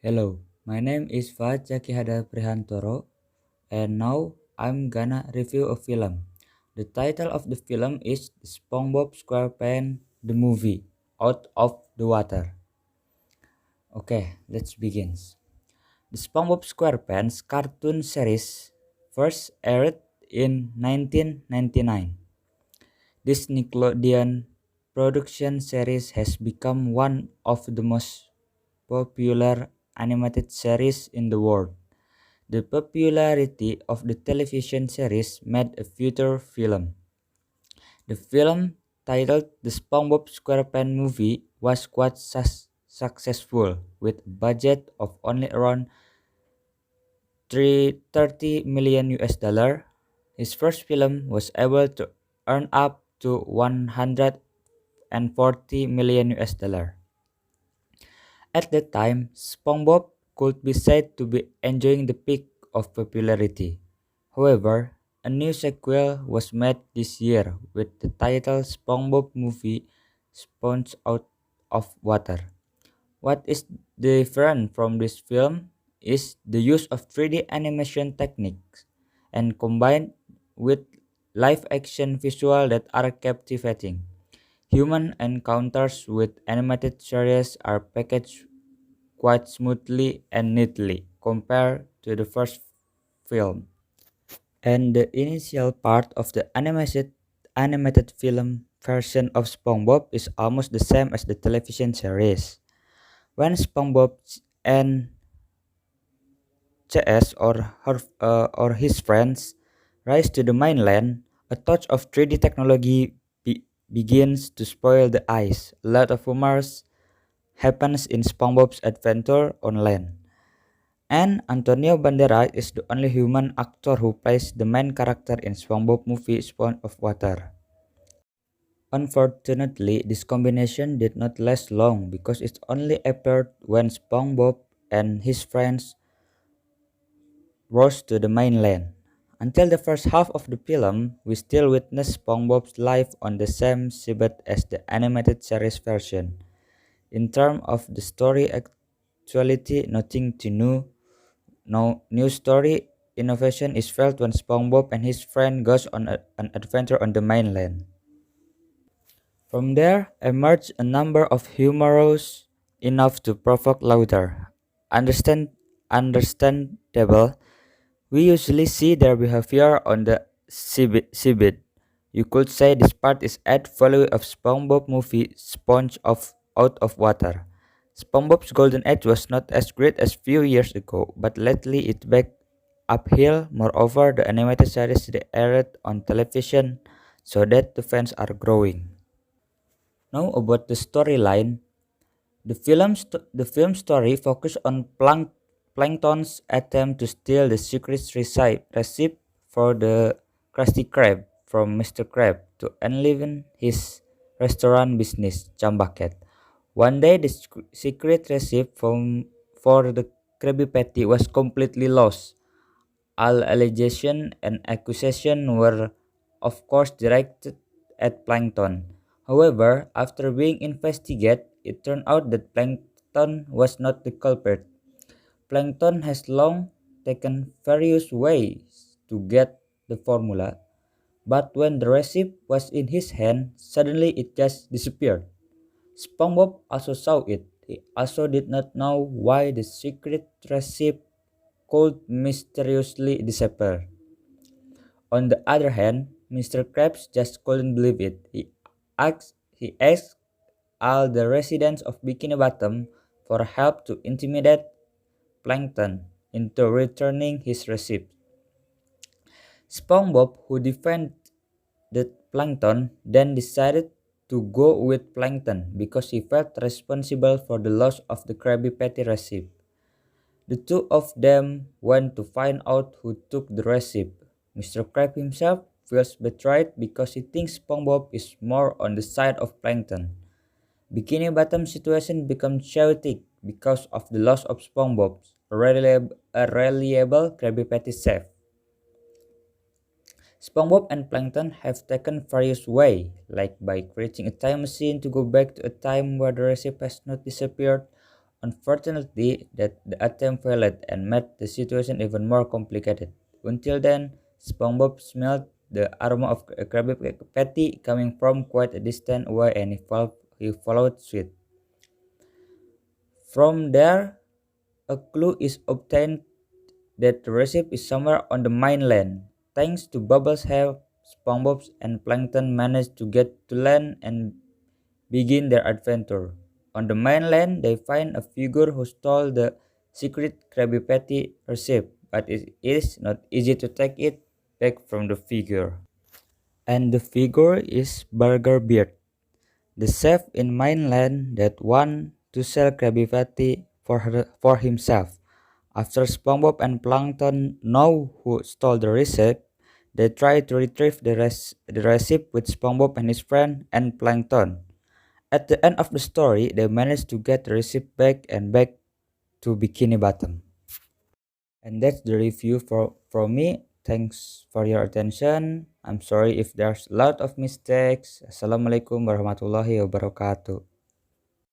Hello, my name is Fahad Jakihada Prihantoro, and now I'm gonna review a film. The title of the film is SpongeBob SquarePants the movie, Out of the Water. Okay, let's begin. The SpongeBob SquarePants cartoon series first aired in 1999. This Nickelodeon production series has become one of the most popular animated series in the world. The popularity of the television series made a future film. The film, titled The SpongeBob SquarePants Movie, was quite successful, with a budget of only around 30 million US dollar. His first film was able to earn up to 140 million US dollar. At that time, SpongeBob could be said to be enjoying the peak of popularity. However, a new sequel was made this year with the title SpongeBob Movie Sponge Out of Water. What is different from this film is the use of 3D animation techniques and combined with live action visuals that are captivating. Human encounters with animated series are packaged quite smoothly and neatly compared to the first film. And the initial part of the animated film version of SpongeBob is almost the same as the television series. When SpongeBob and CS or his friends rise to the mainland, a touch of 3D technology begins to spoil the ice. A lot of rumors happens in SpongeBob's adventure on land. And Antonio Banderas is the only human actor who plays the main character in SpongeBob movie Sponge of Water. Unfortunately, this combination did not last long because it only appeared when SpongeBob and his friends rose to the mainland. Until the first half of the film, we still witness SpongeBob's life on the same seabed as the animated series version. In terms of the story actuality, nothing to new. No new story innovation is felt when SpongeBob and his friend goes on an adventure on the mainland. From there emerge a number of humorous enough to provoke laughter. Understandable. We usually see their behavior on the seabed. You could say this part is add value of SpongeBob movie Sponge of Out of Water. SpongeBob's golden age was not as great as few years ago, but lately it back uphill. Moreover, the animated series they aired on television, so that the fans are growing. Now about the storyline, the film story focused on Plankton's attempt to steal the secret recipe for the Krusty Krab from Mr. Krab to enliven his restaurant business, Chumbucket. One day, the secret recipe for the Krabby Patty was completely lost. All allegations and accusations were, of course, directed at Plankton. However, after being investigated, it turned out that Plankton was not the culprit. Plankton has long taken various ways to get the formula, but when the recipe was in his hand, suddenly it just disappeared. SpongeBob also saw it. He also did not know why the secret recipe could mysteriously disappear. On the other hand, Mr. Krabs just couldn't believe it. He asked all the residents of Bikini Bottom for help to intimidate Plankton into returning his recipe. SpongeBob, who defended Plankton, then decided to go with Plankton because he felt responsible for the loss of the Krabby Patty recipe. The two of them went to find out who took the recipe. Mr. Krab himself feels betrayed because he thinks SpongeBob is more on the side of Plankton. Bikini Bottom's situation becomes chaotic because of the loss of SpongeBob, a reliable Krabby Patty chef. SpongeBob and Plankton have taken various ways, like by creating a time machine to go back to a time where the recipe has not disappeared, Unfortunately, that the attempt failed and made the situation even more complicated. Until then, SpongeBob smelled the aroma of a Krabby Patty coming from quite a distance away and he followed suit. From there, a clue is obtained that the recipe is somewhere on the mainland. Thanks to Bubbles' help, SpongeBob and Plankton manage to get to land and begin their adventure. On the mainland, they find a figure who stole the secret Krabby Patty recipe, but it is not easy to take it back from the figure. And the figure is Burger Beard, the chef in mainland that want to sell Krabby Patty for himself. After SpongeBob and Plankton know who stole the recipe, they try to retrieve the recipe with SpongeBob and his friend and Plankton. At the end of the story, they manage to get the recipe back to Bikini Bottom. And that's the review from me. Thanks for your attention. I'm sorry if there's a lot of mistakes. Assalamualaikum warahmatullahi wabarakatuh.